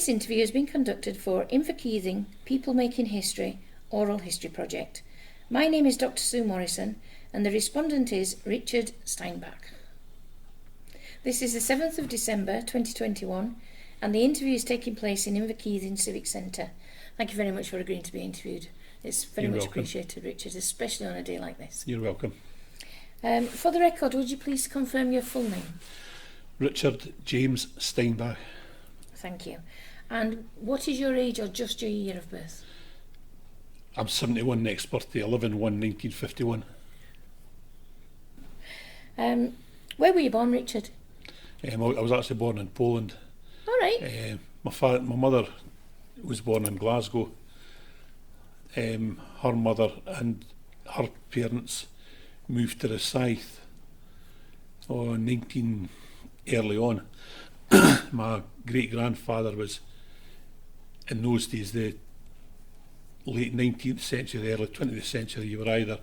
This interview has been conducted for Inverkeithing People Making History Oral History Project. My name is Dr Sue Morrison and the respondent is Richard Steinbach. This is the 7th of December 2021 and the interview is taking place in Inverkeithing Civic Centre. Thank you very much for agreeing to be interviewed. It's very much appreciated, Richard, especially on a day like this. You're welcome. For the record, would you please confirm your full name? Richard James Steinbach. Thank you. And what is your age or just your year of birth? I'm 71 next birthday, 11/1/1951. Where were you born, Richard? I was actually born in Poland. All right. My mother was born in Glasgow. Her mother and her parents moved to the Scythe early on. My great-grandfather was, in those days, the late 19th century, early 20th century. You were either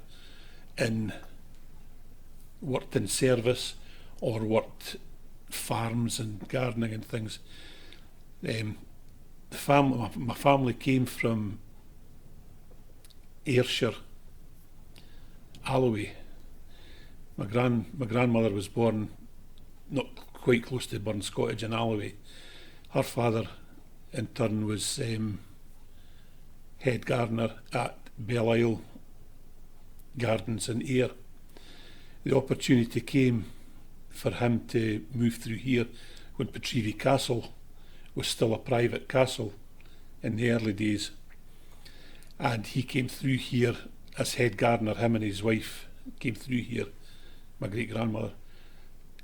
worked in service or worked farms and gardening and things. My family came from Ayrshire, Alloway. My grandmother was born not quite close to Burns Cottage in Alloway. Her father, in turn, was head gardener at Belle-Isle Gardens in Ayr. The opportunity came for him to move through here when Petrivy Castle was still a private castle in the early days. And he came through here as head gardener. Him and his wife came through here, my great-grandmother,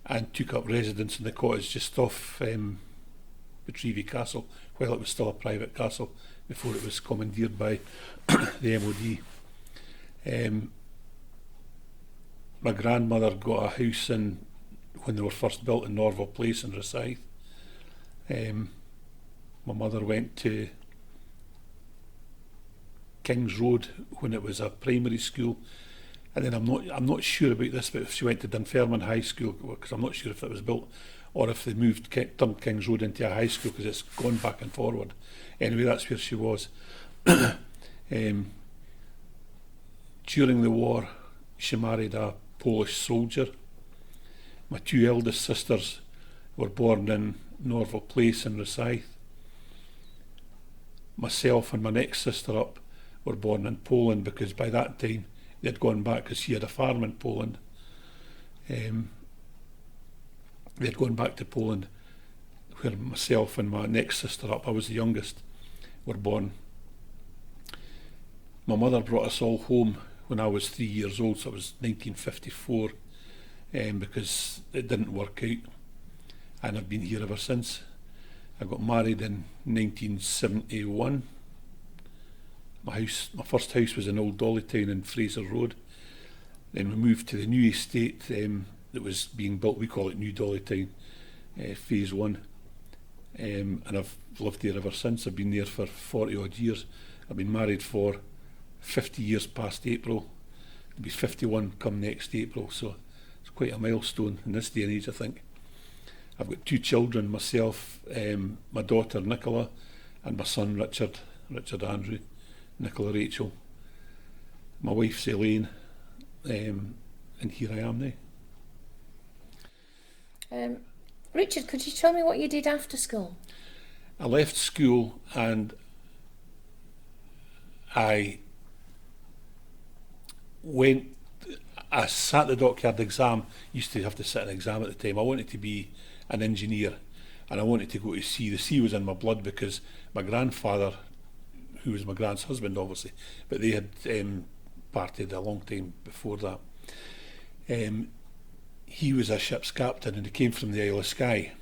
and took up residence in the cottage just off Petrivy Castle while it was still a private castle before it was commandeered by the MOD. My grandmother got a house when they were first built in Norval Place in Rosyth. My mother went to King's Road when it was a primary school, and then I'm not sure about this, but if she went to Dunfermline High School, because I'm not sure if it was built or if they turned King's Road into a high school, because it's gone back and forward. Anyway, that's where she was. During the war, she married a Polish soldier. My two eldest sisters were born in Norval Place in Rosyth. Myself and my next sister up were born in Poland, because by that time they had gone back, because she had a farm in Poland. They had gone back to Poland, where myself and my next sister up, I was the youngest, were born. My mother brought us all home when I was 3 years old, so it was 1954, because it didn't work out, and I've been here ever since. I got married in 1971. My first house was in Old Dollytown in Fraser Road. Then we moved to the new estate that was being built. We call it New Dollytown, Phase 1. And I've lived there ever since. I've been there for 40 odd years. I've been married for 50 years past April. I'll be 51 come next April, so it's quite a milestone in this day and age, I think. I've got two children, myself, my daughter Nicola, and my son Richard Andrew, Nicola Rachel. My wife's Elaine, and here I am now. Richard, could you tell me what you did after school? I left school and I sat the dockyard exam. Used to have to sit an exam at the time. I wanted to be an engineer and I wanted to go to sea. The sea was in my blood because my grandfather, who was my grand's husband obviously, but they had parted a long time before that. He was a ship's captain and he came from the Isle of Skye.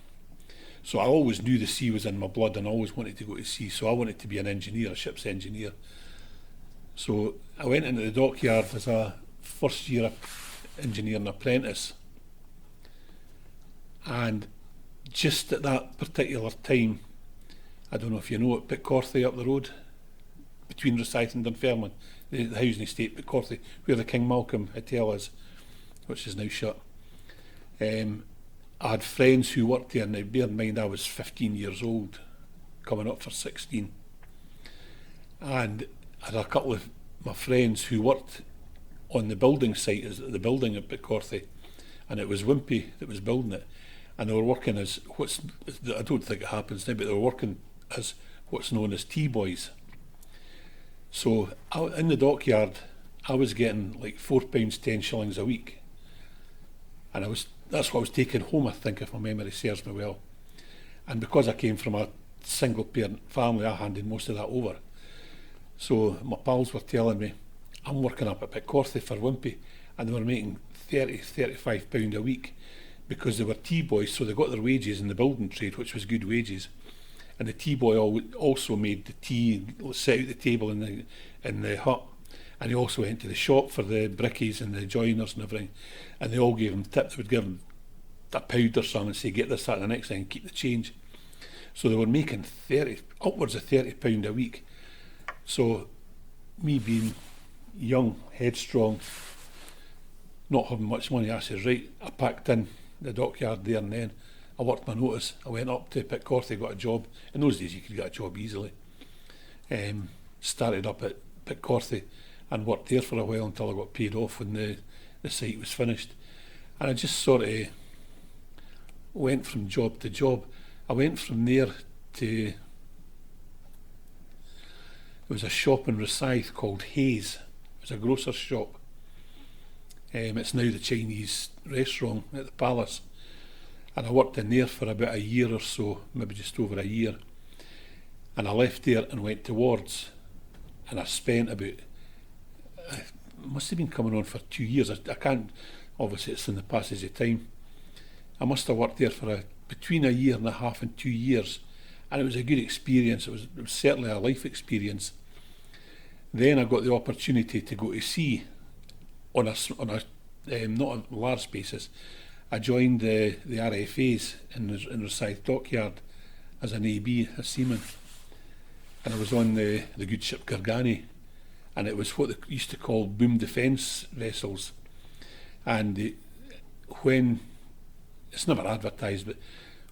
So I always knew the sea was in my blood and I always wanted to go to sea, so I wanted to be an engineer, a ship's engineer. So I went into the dockyard as a first year engineering apprentice, and just at that particular time, I don't know if you know it, Pitcorthy up the road between Rosyth and Dunfermline, the housing estate Pitcorthy, where the King Malcolm Hotel is, which is now shut. I had friends who worked there, and now bear in mind I was 15 years old coming up for 16. And I had a couple of my friends who worked on the building site, as the building at Pitcorthy, and it was Wimpy that was building it. And they were working as I don't think it happens now, but they were working as what's known as T-boys. So in the dockyard, I was getting like £4, 10 shillings a week. And that's what I was taking home, I think, if my memory serves me well. And because I came from a single parent family, I handed most of that over. So my pals were telling me, I'm working up at Pitcorthy for Wimpy, and they were making £30–35 a week because they were T-boys, so they got their wages in the building trade, which was good wages. And the T-boy also made the tea, set out the table in the hut, and he also went to the shop for the brickies and the joiners and everything, and they all gave him tips. They would give him £1 or something and say, get this, that and the next thing, and keep the change. So they were making upwards of £30 a week. So me being young, headstrong, not having much money, I said, right, I packed in the dockyard there and then. I worked my notice. I went up to Pitcorthy, got a job. In those days you could get a job easily. Started up at Pitcorthy and worked there for a while until I got paid off when the site was finished. And I just sort of went from job to job. I went from there to, there was a shop in Rosyth called Hayes. It was a grocer's shop. It's now the Chinese restaurant at the Palace. And I worked in there for about a year or so, maybe just over a year. And I left there and went to Wards. And I spent about, must have been coming on for 2 years. I can't, obviously it's in the passage of time. I must have worked there for between a year and a half and 2 years. And it was a good experience. It was certainly a life experience. Then I got the opportunity to go to sea on a not a large basis. I joined the RFAs in Rosyth Dockyard as an AB, a seaman, and I was on the good ship Gargani, and it was what they used to call boom defence vessels. And when, it's never advertised, but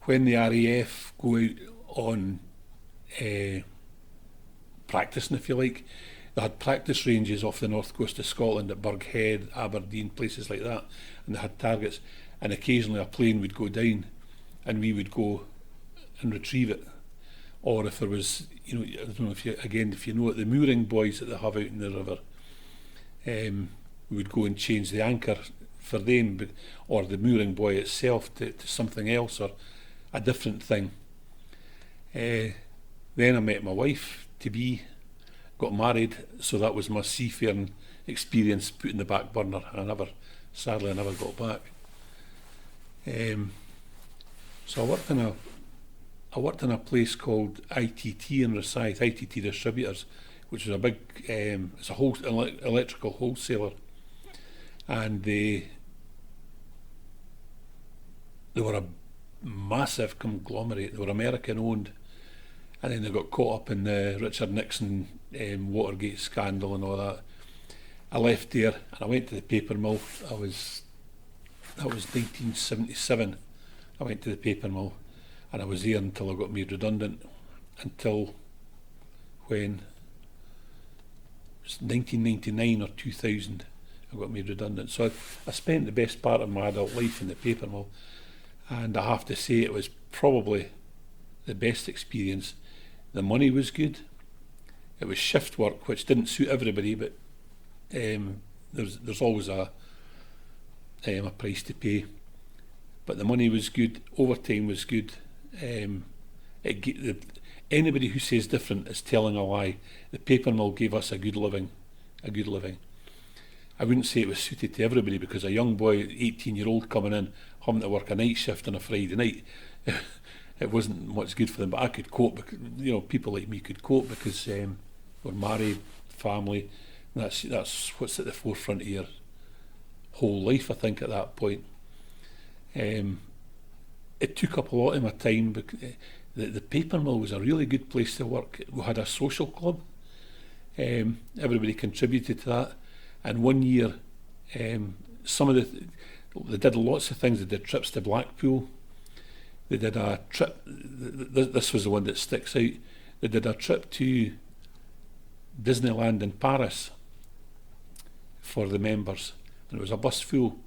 when the RAF go out on practicing, if you like, they had practice ranges off the north coast of Scotland at Burghead, Aberdeen, places like that, and they had targets. And occasionally a plane would go down and we would go and retrieve it. Or if there was, I don't know if you know it, the mooring buoys that they have out in the river, we would go and change the anchor for them, or the mooring buoy itself to something else or a different thing. Then I met my wife, to be, got married, so that was my seafaring experience put in the back burner. Sadly I never got back. So I worked in a place called ITT in Rosyth, ITT Distributors, which was a big, it's a electrical wholesaler, and they were a massive conglomerate. They were American owned, and then they got caught up in the Richard Nixon Watergate scandal and all that. I left there and I went to the paper mill. That was 1977. I went to the paper mill and I was there until I got made redundant, until when it was 1999 or 2000 I got made redundant. So I spent the best part of my adult life in the paper mill, and I have to say it was probably the best experience. The money was good. It was shift work, which didn't suit everybody, but there's always a price to pay. But the money was good, overtime was good. Anybody who says different is telling a lie. The paper mill gave us a good living. I wouldn't say it was suited to everybody, because a young boy, 18-year-old coming in, having to work a night shift on a Friday night, it wasn't much good for them. But I could cope, because, people like me could cope, because we're married, family, and that's what's at the forefront of your whole life, I think, at that point. It took up a lot of my time, but the paper mill was a really good place to work. We had a social club. Everybody contributed to that, and one year they did lots of things. They did trips to Blackpool. they did a trip, this was the one that sticks out, they did a trip to Disneyland in Paris for the members, and it was a bus full,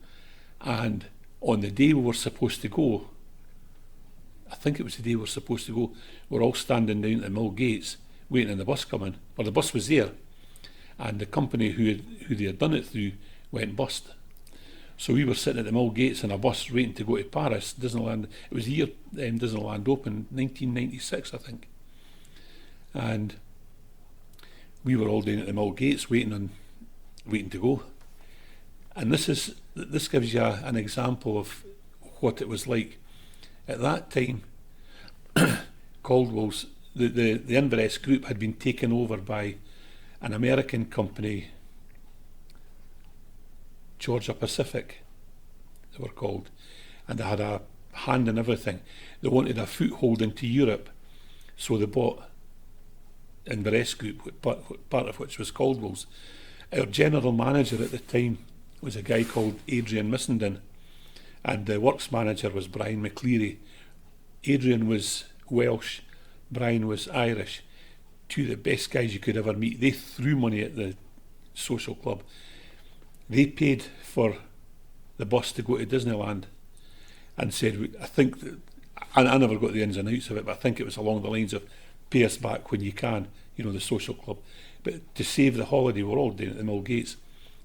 and on the day we were supposed to go, I think it was the day we were supposed to go, we're all standing down at the mill gates waiting on the bus coming. Well, the bus was there, and the company who they had done it through went bust. So we were sitting at the mill gates in a bus waiting to go to Paris, Disneyland. It was the year Disneyland opened, 1996, I think. And we were all down at the mill gates waiting to go. And this gives you an example of what it was like. At that time, Caldwell's, the Inverness group had been taken over by an American company, Georgia Pacific, they were called, and they had a hand in everything. They wanted a foothold into Europe, so they bought Inverness Group, part of which was Caldwell's. Our general manager at the time was a guy called Adrian Missenden, and the works manager was Brian McCleary. Adrian was Welsh, Brian was Irish. Two of the best guys you could ever meet. They threw money at the social club. They paid for the bus to go to Disneyland and said, I think, I never got the ins and outs of it, but I think it was along the lines of pay us back when you can, the social club. But to save the holiday, we're all down at the mill gates.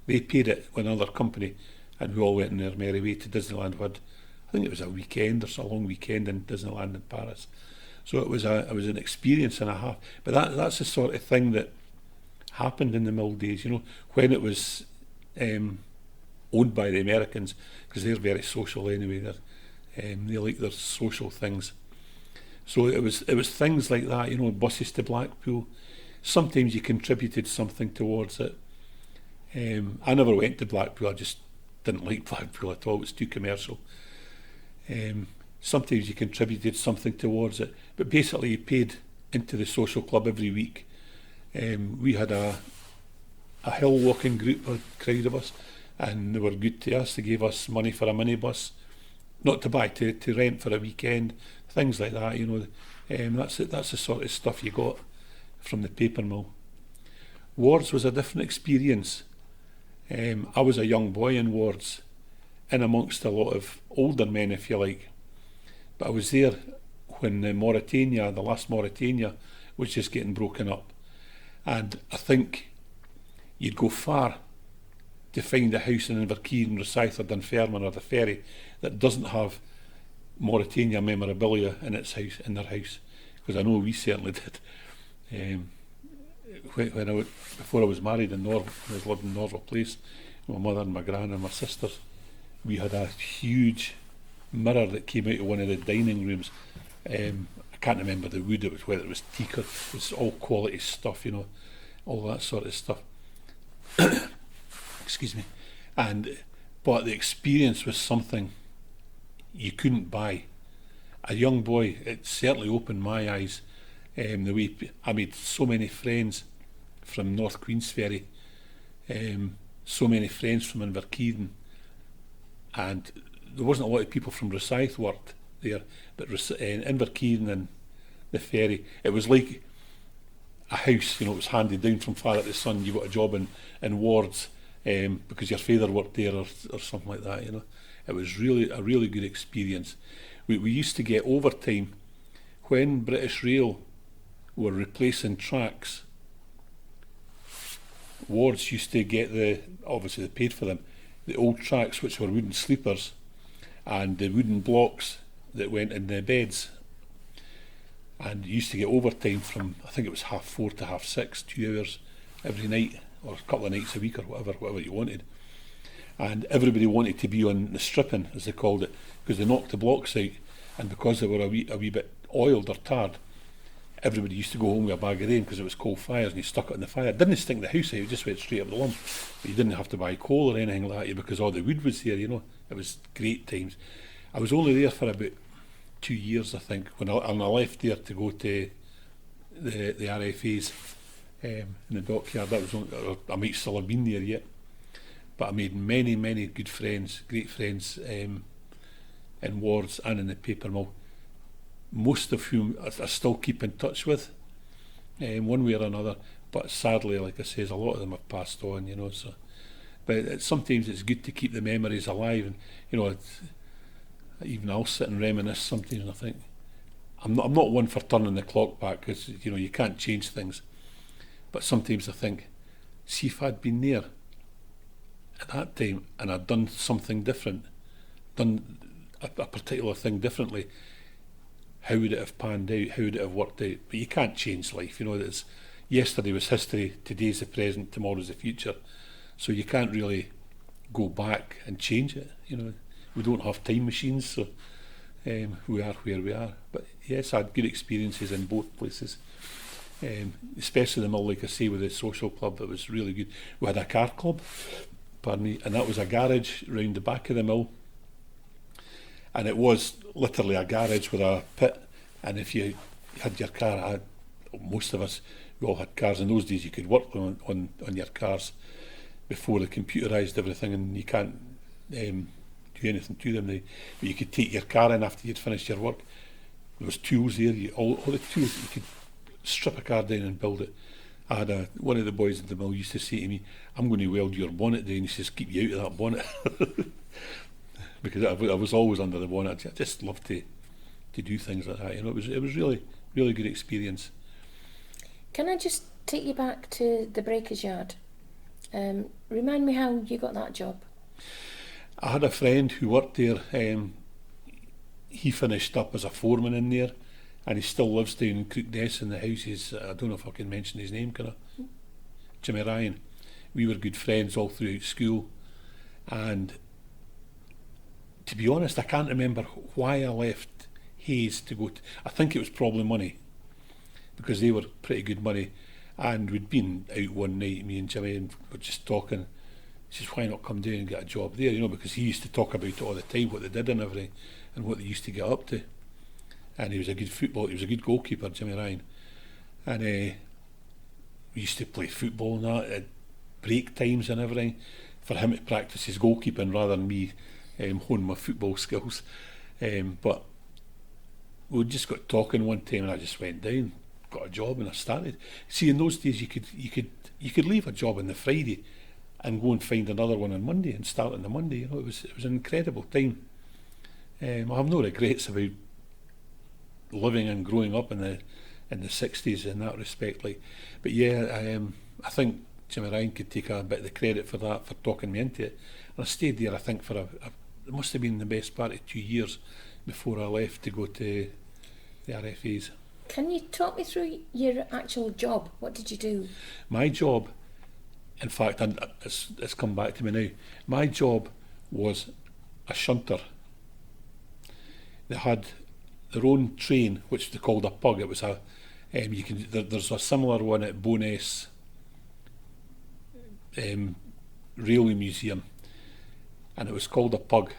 They paid it with another company, and we all went on their merry way to Disneyland. I think it was a weekend or so, a long weekend in Disneyland in Paris. So it was an experience and a half. But that's the sort of thing that happened in the mill days, when it was owned by the Americans, because they're very social anyway. They like their social things. So it was things like that, buses to Blackpool. Sometimes you contributed something towards it. I never went to Blackpool. I just didn't like Blackpool at all. It was too commercial. Sometimes you contributed something towards it, but basically you paid into the social club every week. We had a hill walking group, a crowd of us, and they were good to us. They gave us money for a minibus, not to buy, to rent for a weekend, things like that. That's it. That's the sort of stuff you got from the paper mill. Wards was a different experience. I was a young boy in Wards, in amongst a lot of older men, if you like. But I was there when the last Mauritania, was just getting broken up. And I think you'd go far to find a house in Inverkeithing, Rosyth or Dunfermline or the Ferry that doesn't have Mauritania memorabilia in their house. Because I know we certainly did. Before I was married in Norval, I was living in Norval Place, my mother and my gran and my sisters, we had a huge mirror that came out of one of the dining rooms. I can't remember the wood, whether it was teak or it was all quality stuff, all that sort of stuff. Excuse me. But the experience was something you couldn't buy. A young boy, it certainly opened my eyes. The way I made so many friends from North Queensferry, so many friends from Inverkeithing, and there wasn't a lot of people from Rosyth worked there, but Inverkeithing and the Ferry, it was like a house, it was handed down from father to son. You got a job in Wards because your father worked there or something like that. It was really a really good experience. We used to get overtime when British Rail were replacing tracks. Wards used to get obviously they paid for them, the old tracks which were wooden sleepers and the wooden blocks that went in the beds, and you used to get overtime from, I think it was 4:30 to 6:30, 2 hours every night or a couple of nights a week or whatever you wanted. And everybody wanted to be on the stripping, as they called it, because they knocked the blocks out, and because they were a wee bit oiled or tarred, everybody used to go home with a bag of rain because it was coal fires, and you stuck it in the fire. It didn't stink the house out, it just went straight up the lump. But you didn't have to buy coal or anything like that because all the wood was there, It was great times. I was only there for about 2 years, I think, when I left there to go to the RFAs in the dockyard. I might still have been there yet. But I made many, many good friends, great friends in Wards and in the paper mill. most of whom I still keep in touch with, one way or another. But sadly, like I says, a lot of them have passed on, so. But sometimes it's good to keep the memories alive, and even I'll sit and reminisce sometimes, and I think I'm not one for turning the clock back, because you can't change things. But sometimes I think, see if I'd been there at that time and I'd done something different, done a particular thing differently, how would it have panned out? How would it have worked out? But you can't change life. That yesterday was history, today's the present, tomorrow's the future. So you can't really go back and change it. We don't have time machines, so we are where we are. But yes, I had good experiences in both places, especially the mill, like I say, with the social club. It was really good. We had a car club, pardon me, and that was a garage round the back of the mill. And it was literally a garage with a pit. And if you had your car, most of us, we all had cars. In those days, you could work on your cars before they computerised everything, and you can't do anything to them. But you could take your car in after you'd finished your work. There was tools there, all the tools that you could strip a car down and build it. I had one of the boys in the mill used to say to me, "I'm going to weld your bonnet down." He says, "Keep you out of that bonnet." Because I was always under the bonnet. I just loved to do things like that. It was really, really good experience. Can I just take you back to the breaker's yard? Remind me how you got that job. I had a friend who worked there. He finished up as a foreman in there, and he still lives down in Crookness in the houses. I don't know if I can mention his name, can I? Jimmy Ryan. We were good friends all throughout school, and to be honest, I can't remember why I left Hayes to go to. I think it was probably money, because they were pretty good money. And we'd been out one night, me and Jimmy, and we're just talking. He says, "Why not come down and get a job there?" Because he used to talk about it all the time, what they did and everything, and what they used to get up to. And he was a good good goalkeeper, Jimmy Ryan. And we used to play football and that at break times and everything, for him to practice his goalkeeping rather than me hone my football skills. But we just got talking one time, and I just went down, got a job, and I started. See, in those days you could leave a job on the Friday and go and find another one on Monday and start on the Monday. It was an incredible time. I have no regrets about living and growing up in the 60s in that respect. But yeah, I think Jimmy Ryan could take a bit of the credit for that, for talking me into it. And I stayed there, I think, for it must have been the best part of 2 years before I left to go to the RFAs. Can you talk me through your actual job? What did you do? My job, in fact, and it's come back to me now, my job was a shunter. They had their own train, which they called a pug. It was there's a similar one at Bowness Railway Museum, and it was called a pug.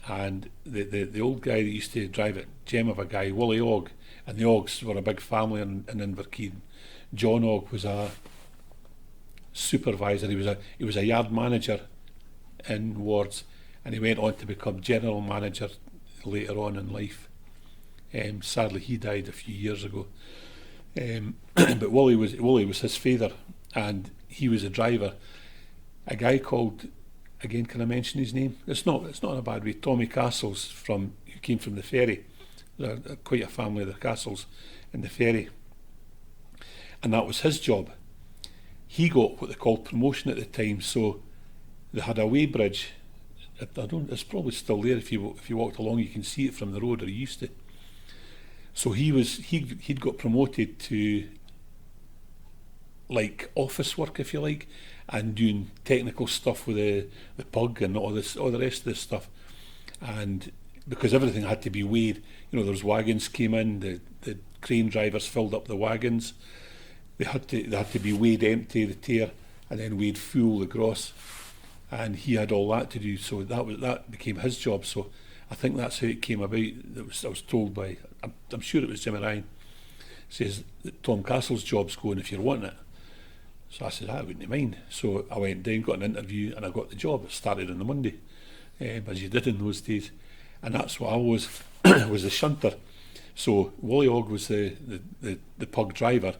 And the old guy that used to drive it, gem of a guy, Willie Ogg, and the Oggs were a big family in Inverkeithing. John Ogg was a supervisor. He was a yard manager in Wards, and he went on to become general manager later on in life. Sadly, he died a few years ago. But Willie was his father, and he was a driver. A guy called, again, can I mention his name? It's not in a bad way. Tommy Castles, who came from the ferry. Quite a family of the Castles in the ferry, and that was his job. He got what they called promotion at the time, so they had a weighbridge. It's probably still there. If you walked along, you can see it from the road, or he used to. So he'd got promoted to like office work, if you like, and doing technical stuff with the pug and all the rest of this stuff. And because everything had to be weighed, there was wagons came in, the crane drivers filled up the wagons. They had to be weighed empty, the tare, and then weighed full, the gross. And he had all that to do, so that became his job. So I think that's how it came about. I was told by, I'm sure it was Jimmy Ryan, says that Tom Castle's job's going if you're wanting it. So I said, I wouldn't mind. So I went down, got an interview, and I got the job. It started on the Monday, as you did in those days. And that's what I was, was a shunter. So Wally Og was the pug driver,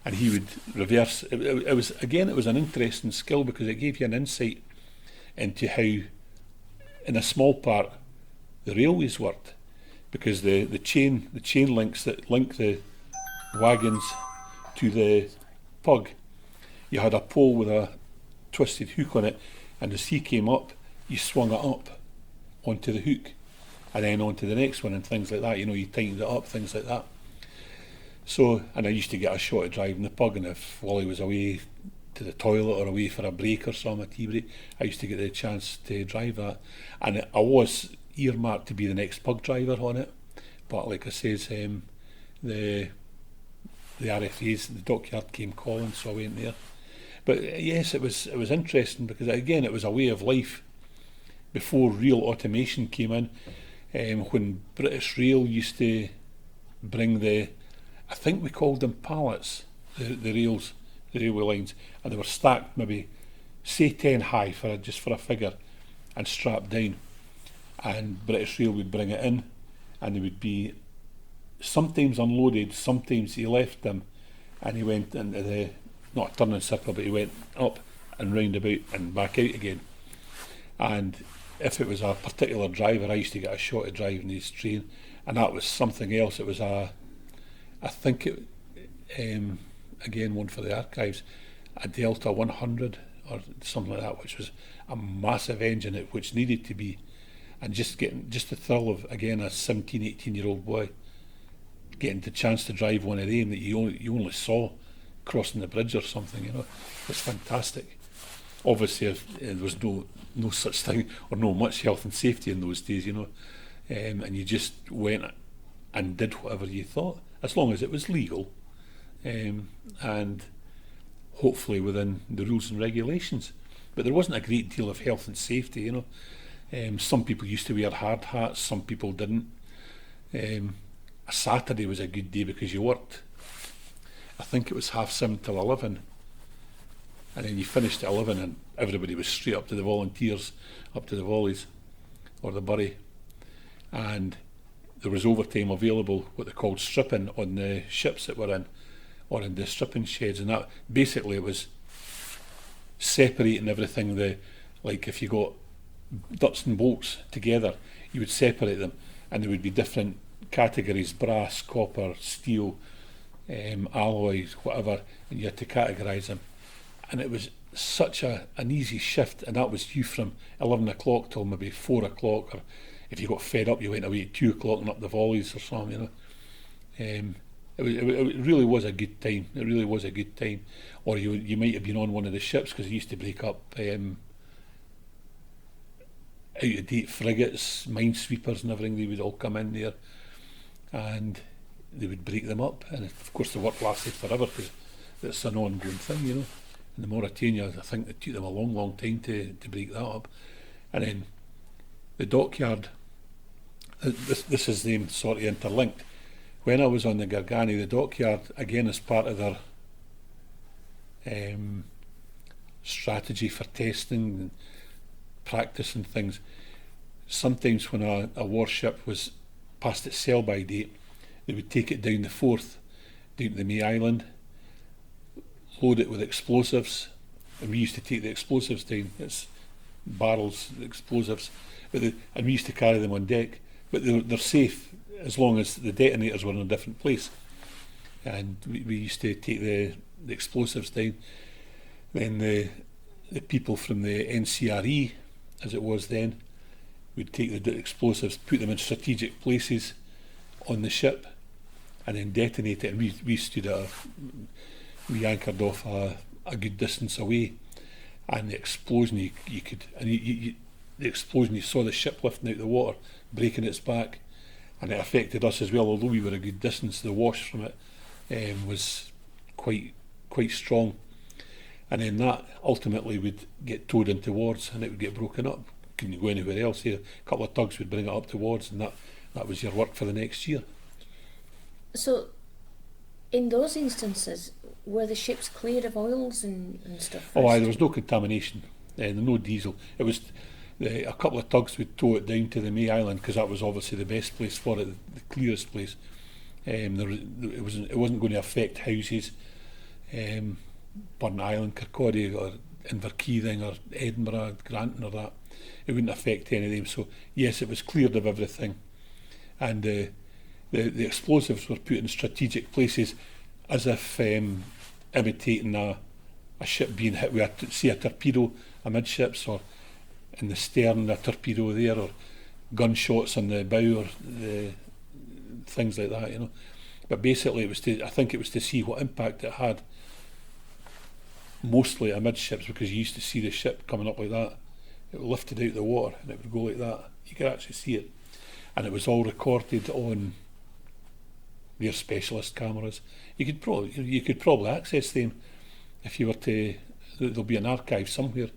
and he would reverse. It was an interesting skill because it gave you an insight into how, in a small part, the railways worked, because the chain links that link the wagons to the pug, you had a pole with a twisted hook on it, and as he came up, you swung it up onto the hook, and then onto the next one, and things like that. You know, you tightened it up, things like that. So, and I used to get a shot at driving the pug, and if Wally was away to the toilet or away for a break or something, a tea break, I used to get the chance to drive that. And I was earmarked to be the next pug driver on it, but like I says, the RFAs, the dockyard came calling, so I went there. But yes, it was interesting because again, it was a way of life before real automation came in. When British Rail used to bring I think we called them pallets, the rails, the railway lines, and they were stacked maybe, say 10 high just for a figure, and strapped down. And British Rail would bring it in, and they would be sometimes unloaded, sometimes he left them, and he went into not a turning circle, but he went up and round about and back out again. And if it was a particular driver, I used to get a shot at driving his train, and that was something else. It was I think it, again, one for the archives, a Delta 100 or something like that, which was a massive engine, which needed to be, and just the thrill of, again, a 17, 18-year-old boy getting the chance to drive one of them that you only saw crossing the bridge or something, you know, was fantastic. Obviously, there was no such thing, or no much health and safety in those days, you know, and you just went and did whatever you thought, as long as it was legal, and hopefully within the rules and regulations. But there wasn't a great deal of health and safety, you know. Some people used to wear hard hats, some people didn't. A Saturday was a good day because you worked, I think it was 7:30 till 11, and then you finished at 11 and everybody was straight up to the volunteers, up to the volleys or the bury, and there was overtime available, what they called stripping, on the ships that were in, or in the stripping sheds, and that basically it was separating everything. Like if you got nuts and bolts together, you would separate them, and there would be different categories: brass, copper, steel, alloys, whatever, and you had to categorise them. And it was such an easy shift, and that was you from 11 o'clock till maybe 4 o'clock, or if you got fed up you went away at 2 o'clock and up the volleys or something, you know. It really was a good time. It really was a good time. Or you might have been on one of the ships, because it used to break up out-of-date frigates, minesweepers and everything. They would all come in there and they would break them up, and of course the work lasted forever because it's an ongoing thing, you know. In the Mauritania, I think it took them a long time to break that up. And then the dockyard, this is them sort of interlinked. When I was on the Gargani, the dockyard, again, as part of their strategy for testing and practice and things, sometimes when a warship was past its sell-by date, they would take it down the Forth, down to the May Island, load it with explosives, and we used to take the explosives down. It's barrels, explosives, and we used to carry them on deck. But they're safe as long as the detonators were in a different place. And we used to take the explosives down. Then the people from the NCRE, as it was then, would take the explosives, put them in strategic places on the ship, and then detonate it. And we anchored off a good distance away, and the explosion you could, and the explosion, you saw the ship lifting out the water, breaking its back, and it affected us as well. Although we were a good distance, the wash from it was quite strong, and then that ultimately would get towed into wards, and it would get broken up. Couldn't go anywhere else. Here, a couple of tugs would bring it up to wards, and that was your work for the next year. So, in those instances, were the ships cleared of oils and stuff first? There was no contamination, no diesel. It was a couple of tugs would tow it down to the May Island, because that was obviously the best place for it, the clearest place. It wasn't going to affect houses. Burn Island, Kirkcaldy or Inverkeithing or Edinburgh, Granton or that. It wouldn't affect any of them. So yes, it was cleared of everything. And the explosives were put in strategic places as if imitating a ship being hit with a torpedo amidships, or in the stern a torpedo there, or gunshots on the bow, or things like that, you know. But basically I think it was to see what impact it had, mostly amidships, because you used to see the ship coming up like that. It lifted out the water and it would go like that. You could actually see it. And it was all recorded on their specialist cameras. You could probably access them if you were to. There'll be an archive somewhere.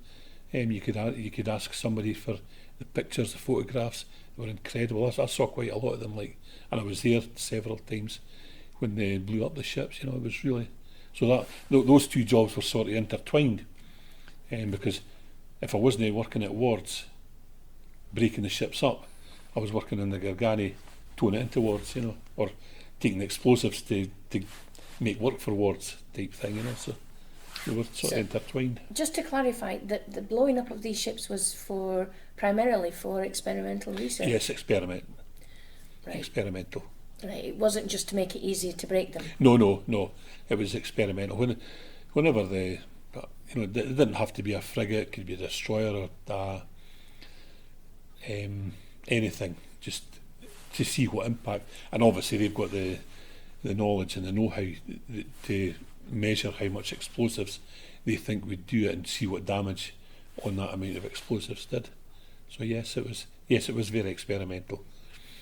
You could ask somebody for the pictures, the photographs. They were incredible. I saw quite a lot of them, and I was there several times when they blew up the ships. You know, it was really. So that those two jobs were sort of intertwined, because if I wasn't working at wards, breaking the ships up, I was working in the Gargani, towing it into wards, you know, or taking the explosives to make work for wards type thing, you know. So they were sort of intertwined. Just to clarify, that the blowing up of these ships was primarily for experimental research? Yes, experimental. Right, it wasn't just to make it easier to break them? No. It was experimental. Whenever it didn't have to be a frigate, it could be a destroyer or anything, just to see what impact. And obviously they've got the knowledge and the know-how to measure how much explosives they think would do it and see what damage on that amount of explosives did. So yes, it was very experimental.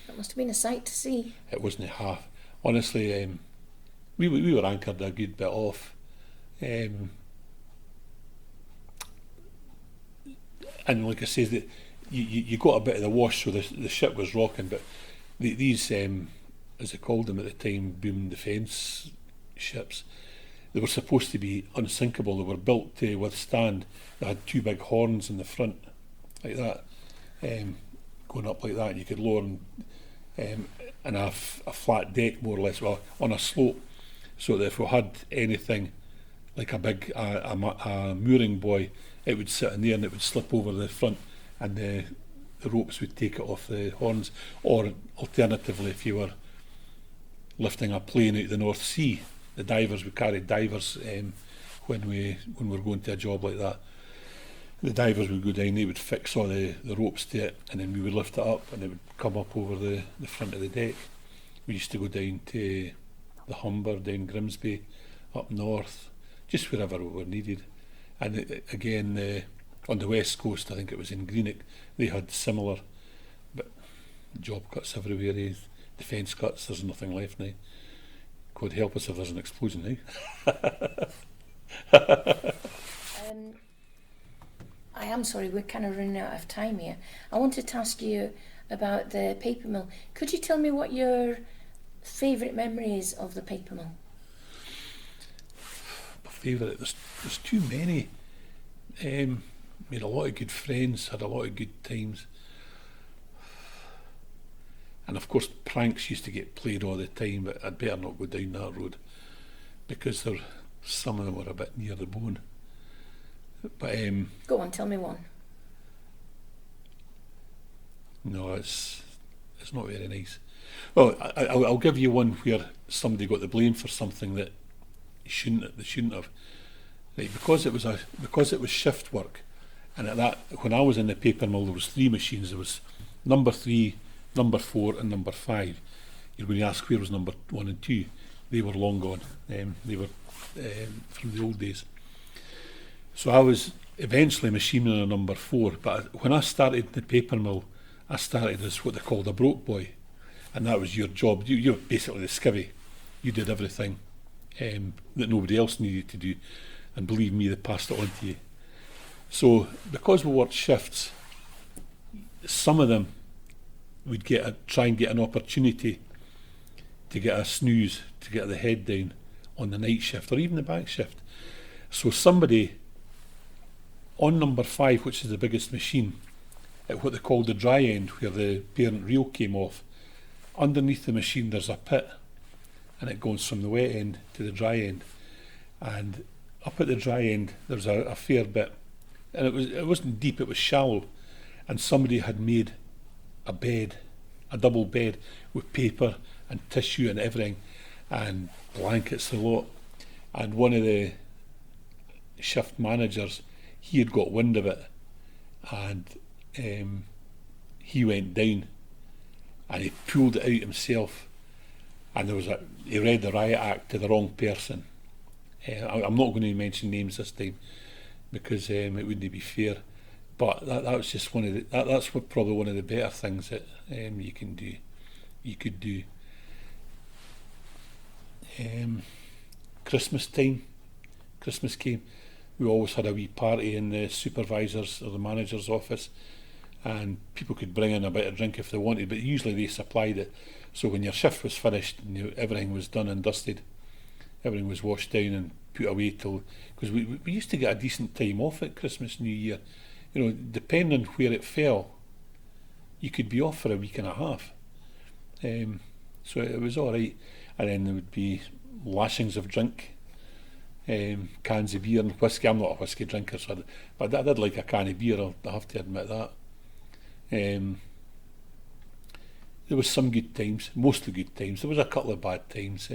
That must have been a sight to see. It wasn't half. Honestly, we were anchored a good bit off. And like I say, that you got a bit of the wash, so the ship was rocking, but these, as they called them at the time, boom defence ships, they were supposed to be unsinkable. They were built to withstand. They had two big horns in the front, like that, going up like that, and you could lower them in a flat deck, more or less, well, on a slope, so that if we had anything like a big a mooring buoy, it would sit in there and it would slip over the front, and the ropes would take it off the horns. Or alternatively, if you were lifting a plane out the North Sea, the divers, we carried divers when we were going to a job like that. The divers would go down, they would fix all the ropes to it, and then we would lift it up and it would come up over the front of the deck. We used to go down to the Humber, down Grimsby, up north, just wherever we were needed. And again, on the west coast, I think it was in Greenock, they had similar, but job cuts everywhere, defence cuts, there's nothing left now. God help us if there's an explosion now. I am sorry, we're kind of running out of time here. I wanted to ask you about the paper mill. Could you tell me what your favourite memory is of the paper mill? My favourite, there's too many. Made a lot of good friends, had a lot of good times. And of course pranks used to get played all the time, but I'd better not go down that road, because some of them were a bit near the bone. But go on, tell me one. No, it's not very nice. Well, I'll give you one where somebody got the blame for something that they shouldn't have. Right, because it was shift work, and when I was in the paper mill, there was 3 machines. There was number 3, number 4, and number 5. You're going to ask where was number 1 and 2? They were long gone. They were from the old days. So I was eventually machining a number 4, but when I started the paper mill, I started as what they called a broke boy, and that was your job. You were basically the skivvy. You did everything that nobody else needed to do, and believe me, they passed it on to you. So because we worked shifts, some of them we'd try and get an opportunity to get a snooze, to get the head down on the night shift or even the back shift. So somebody on number 5, which is the biggest machine, at what they called the dry end, where the parent reel came off, underneath the machine there's a pit, and it goes from the wet end to the dry end. And up at the dry end, there was a fair bit, and it wasn't deep; it was shallow, and somebody had made a bed, a double bed with paper and tissue and everything, and blankets the lot. And one of the shift managers, he had got wind of it, and he went down and he pulled it out himself, and he read the Riot Act to the wrong person. I'm not going to mention names this time because it wouldn't be fair, but that was just one of the probably one of the better things that you could do. Christmas time, Christmas came, we always had a wee party in the supervisor's or the manager's office, and people could bring in a bit of drink if they wanted, but usually they supplied it. So when your shift was finished and everything was done and dusted, everything was washed down and put away till, because we used to get a decent time off at Christmas, New Year. You know, depending on where it fell, you could be off for a week and a half. So it was all right. And then there would be lashings of drink, cans of beer and whiskey. I'm not a whiskey drinker, but I did like a can of beer, I'll have to admit that. There was some good times, mostly good times. There was a couple of bad times.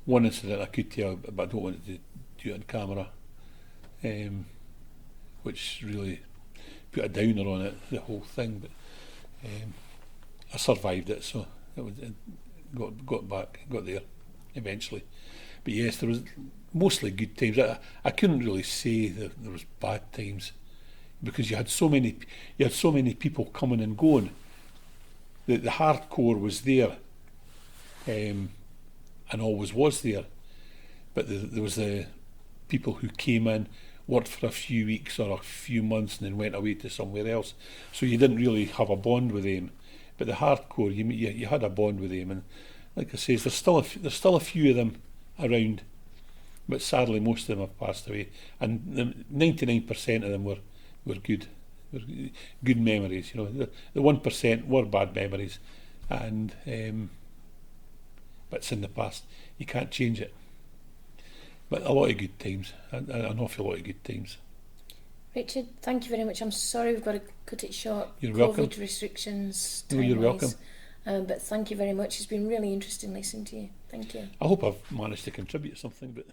One incident I could tell, but I don't want to do it on camera, which really put a downer on it, the whole thing. But I survived it, so it got there eventually. But yes, there was mostly good times. I couldn't really say that there was bad times, because you had so many people coming and going. The hardcore was there, and always was there. But there was the people who came in, worked for a few weeks or a few months, and then went away to somewhere else. So you didn't really have a bond with them. But the hardcore, you had a bond with them, and like I say, there's still a few of them around, but sadly most of them have passed away, and 99% of them were good memories. You know, the 1% were bad memories, and but it's in the past. You can't change it. But a lot of good times, an awful lot of good times. Richard, thank you very much. I'm sorry we've got to cut it short. You're COVID welcome. Restrictions. No, you're welcome. But thank you very much. It's been really interesting listening to you. Thank you. I hope I've managed to contribute something, but